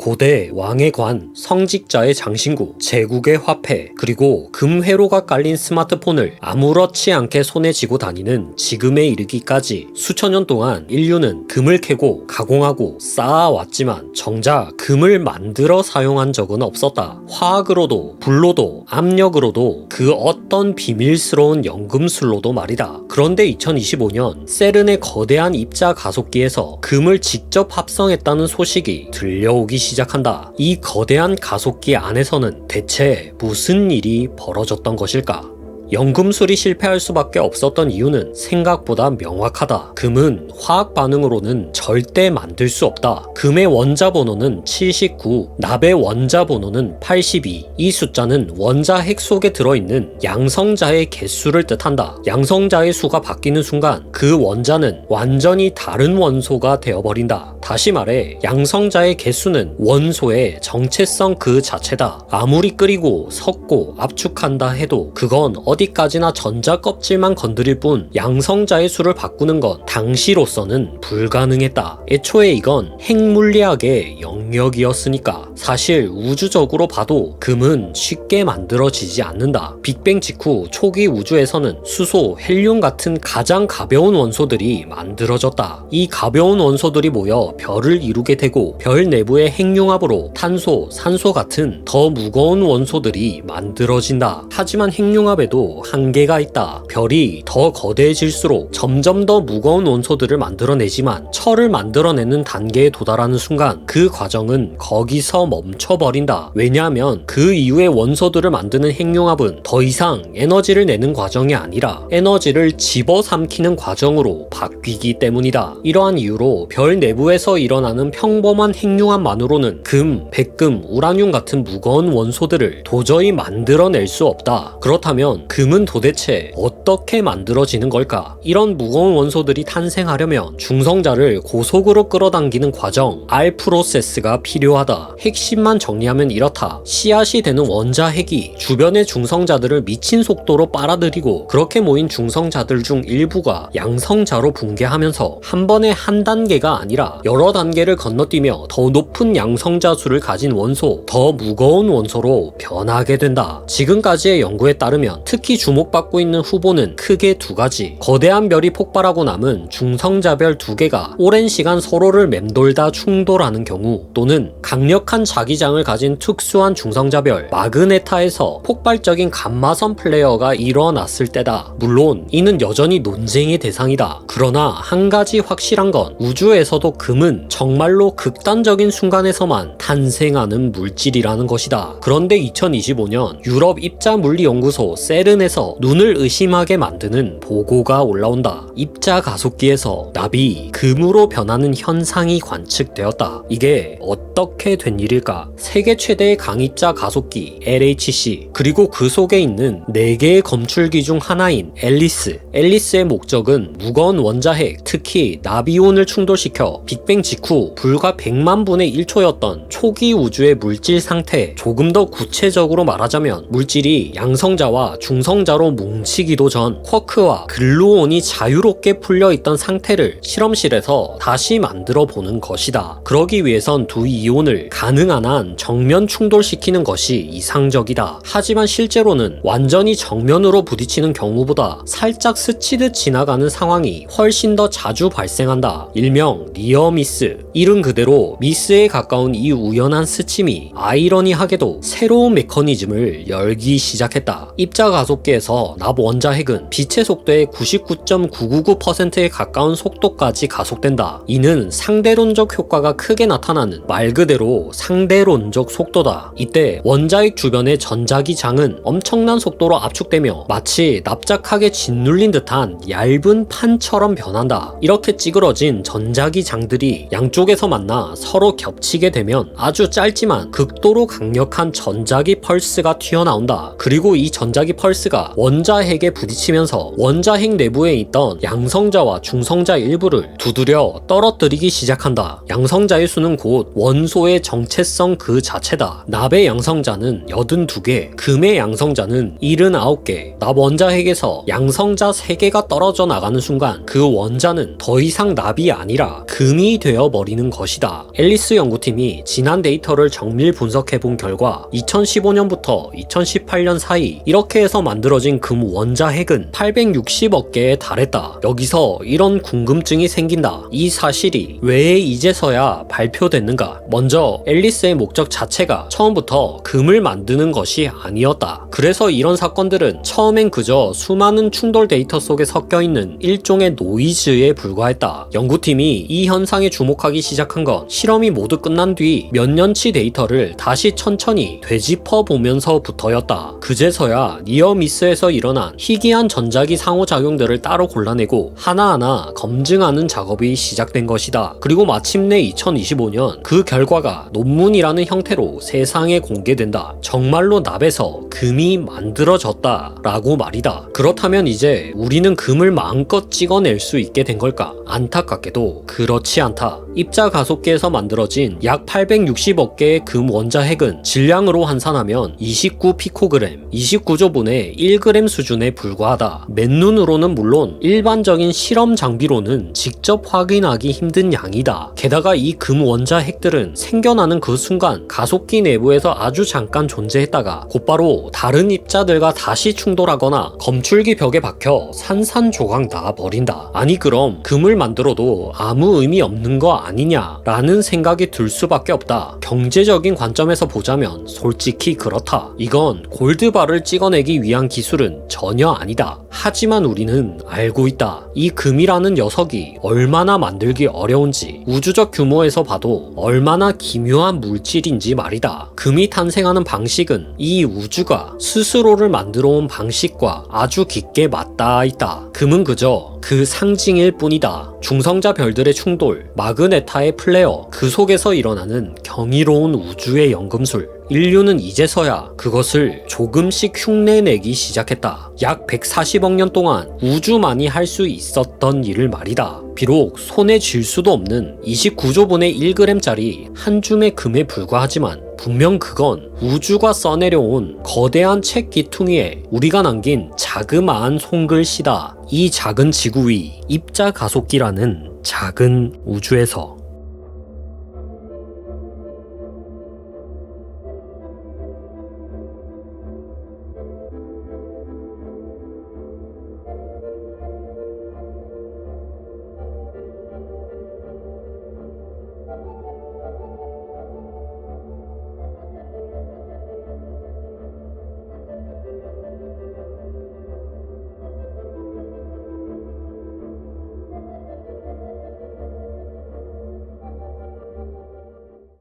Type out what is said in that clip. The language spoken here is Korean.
고대 왕의 관, 성직자의 장신구, 제국의 화폐, 그리고 금회로가 깔린 스마트폰을 아무렇지 않게 손에 쥐고 다니는 지금에 이르기까지 수천 년 동안 인류는 금을 캐고 가공하고 쌓아왔지만 정작 금을 만들어 사용한 적은 없었다. 화학으로도 불로도 압력으로도 그 어떤 비밀스러운 연금술로도 말이다. 그런데 2025년 세른의 거대한 입자 가속기에서 금을 직접 합성했다는 소식이 들려오기 시작한다. 이 거대한 가속기 안에서는 대체 무슨 일이 벌어졌던 것일까? 연금술이 실패할 수밖에 없었던 이유는 생각보다 명확하다. 금은 화학 반응으로는 절대 만들 수 없다. 금의 원자 번호는 79, 납의 원자 번호는 82. 이 숫자는 원자 핵 속에 들어있는 양성자의 개수를 뜻한다. 양성자의 수가 바뀌는 순간 그 원자는 완전히 다른 원소가 되어버린다. 다시 말해 양성자의 개수는 원소의 정체성 그 자체다. 아무리 끓이고 섞고 압축한다 해도 그건 어디까지나 전자 껍질만 건드릴 뿐 양성자의 수를 바꾸는 건 당시로서는 불가능했다. 애초에 이건 핵물리학의 영역이었으니까. 사실 우주적으로 봐도 금은 쉽게 만들어지지 않는다. 빅뱅 직후 초기 우주에서는 수소, 헬륨 같은 가장 가벼운 원소들이 만들어졌다. 이 가벼운 원소들이 모여 별을 이루게 되고 별 내부의 핵융합으로 탄소, 산소 같은 더 무거운 원소들이 만들어진다. 하지만 핵융합에도 한계가 있다. 별이 더 거대해질수록 점점 더 무거운 원소들을 만들어내지만 철을 만들어내는 단계에 도달하는 순간 그 과정은 거기서 멈춰버린다. 왜냐하면 그 이후의 원소들을 만드는 핵융합은 더 이상 에너지를 내는 과정이 아니라 에너지를 집어삼키는 과정으로 바뀌기 때문이다. 이러한 이유로 별 내부에서 일어나는 평범한 핵융합만으로는 금, 백금, 우라늄 같은 무거운 원소들을 도저히 만들어낼 수 없다. 그렇다면 금은 도대체 어떻게 만들어지는 걸까? 이런 무거운 원소들이 탄생하려면 중성자를 고속으로 끌어당기는 과정, R 프로세스가 필요하다. 핵심만 정리하면 이렇다. 씨앗이 되는 원자 핵이 주변의 중성자들을 미친 속도로 빨아들이고 그렇게 모인 중성자들 중 일부가 양성자로 붕괴하면서 한 번에 한 단계가 아니라 여러 단계를 건너뛰며 더 높은 양성자 수를 가진 원소, 더 무거운 원소로 변하게 된다. 지금까지의 연구에 따르면 특히 주목받고 있는 후보는 크게 두 가지. 거대한 별이 폭발하고 남은 중성자별 두 개가 오랜 시간 서로를 맴돌다 충돌하는 경우, 또는 강력한 자기장을 가진 특수한 중성자별 마그네타에서 폭발적인 감마선 플레어가 일어났을 때다. 물론 이는 여전히 논쟁의 대상이다. 그러나 한 가지 확실한 건 우주에서도 금은 정말로 극단적인 순간에서만 탄생하는 물질이라는 것이다. 그런데 2025년 유럽 입자물리연구소 세른에서 눈을 의심하게 만드는 보고가 올라온다. 입자 가속기에서 납이 금으로 변하는 현상이 관측되었다. 이게 어떻게 된 일일까? 세계 최대의 강입자 가속기 LHC, 그리고 그 속에 있는 4개의 검출기 중 하나인 앨리스. 앨리스의 목적은 무거운 원자핵, 특히 나비온을 충돌시켜 빅뱅 직후 불과 100만 분의 1초였던 초기 우주의 물질 상태, 조금 더 구체적으로 말하자면 물질이 양성자와 중성자로 뭉치기도 전 쿼크와 글루온이 자유롭게 풀려있던 상태를 실험실에서 다시 만들어 보는 것이다. 그러기 위해선 두 이온을 가능한 한 정면 충돌시키는 것이 이상적이다. 하지만 실제로는 완전히 정면으로 부딪히는 경우보다 살짝 스치듯 지나가는 상황이 훨씬 더 자주 발생한다. 일명 니어미스. 이름 그대로 미스에 가까운 이 우연한 스침이 아이러니하게도 새로운 메커니즘을 열기 시작했다. 입자 가속기에서 납 원자핵은 빛의 속도의 99.999%에 가까운 속도까지 가속된다. 이는 상대론적 효과가 크게 나타나는 말 그대로 상대론적 속도다. 이때 원자핵 주변의 전자기 장은 엄청난 속도로 압축되며 마치 납작하게 짓눌린 듯한 얇은 판처럼 변한다. 이렇게 찌그러진 전자기 장들이 양쪽에서 만나 서로 겹치게 되면 아주 짧지만 극도로 강력한 전자기 펄스가 튀어나온다. 그리고 이 전자기 펄스 앨리스가 원자핵에 부딪히면서 원자핵 내부에 있던 양성자와 중성자 일부를 두드려 떨어뜨리기 시작한다. 양성자의 수는 곧 원소의 정체성 그 자체다. 납의 양성자는 82개, 금의 양성자는 79개. 납 원자핵에서 양성자 3개가 떨어져 나가는 순간 그 원자는 더 이상 납이 아니라 금이 되어버리는 것이다. 앨리스 연구팀이 지난 데이터를 정밀 분석해본 결과 2015년부터 2018년 사이 이렇게 해서 만들어진 금 원자핵은 860억 개에 달했다. 여기서 이런 궁금증이 생긴다. 이 사실이 왜 이제서야 발표됐는가? 먼저 앨리스의 목적 자체가 처음부터 금을 만드는 것이 아니었다. 그래서 이런 사건들은 처음엔 그저 수많은 충돌 데이터 속에 섞여있는 일종의 노이즈에 불과했다. 연구팀이 이 현상에 주목하기 시작한 건 실험이 모두 끝난 뒤 몇 년치 데이터를 다시 천천히 되짚어 보면서부터였다. 그제서야 니어미스에서 일어난 희귀한 전자기 상호작용들을 따로 골라내고 하나하나 검증하는 작업이 시작된 것이다. 그리고 마침내 2025년 그 결과가 논문이라는 형태로 세상에 공개된다. 정말로 납에서 금이 만들어졌다 라고 말이다. 그렇다면 이제 우리는 금을 마음껏 찍어낼 수 있게 된 걸까? 안타깝게도 그렇지 않다. 입자 가속기에서 만들어진 약 860억 개의 금 원자핵은 질량으로 환산하면 29 피코그램, 29조분의 1g 수준에 불과하다. 맨눈으로는 물론 일반적인 실험 장비로는 직접 확인하기 힘든 양이다. 게다가 이 금 원자핵들은 생겨나는 그 순간 가속기 내부에서 아주 잠깐 존재했다가 곧바로 다른 입자들과 다시 충돌하거나 검출기 벽에 박혀 산산조각 나버린다. 아니 그럼 금을 만들어도 아무 의미 없는 거 아니냐라는 생각이 들 수밖에 없다. 경제적인 관점에서 보자면 솔직히 그렇다. 이건 골드바를 찍어내기 위한 기술은 전혀 아니다. 하지만 우리는 알고 있다. 이 금이라는 녀석이 얼마나 만들기 어려운지, 우주적 규모에서 봐도 얼마나 기묘한 물질인지 말이다. 금이 탄생하는 방식은 이 우주가 스스로를 만들어 온 방식과 아주 깊게 맞닿아 있다. 금은 그저 그 상징일 뿐이다. 중성자 별들의 충돌, 마그네타의 플레어, 그 속에서 일어나는 경이로운 우주의 연금술. 인류는 이제서야 그것을 조금씩 흉내내기 시작했다. 약 140억 년 동안 우주만이 할 수 있었던 일을 말이다. 비록 손에 쥘 수도 없는 29조분의 1g짜리 한 줌의 금에 불과하지만 분명 그건 우주가 써내려온 거대한 책 기퉁이에 우리가 남긴 자그마한 손글씨다. 이 작은 지구 위 입자 가속기라는 작은 우주에서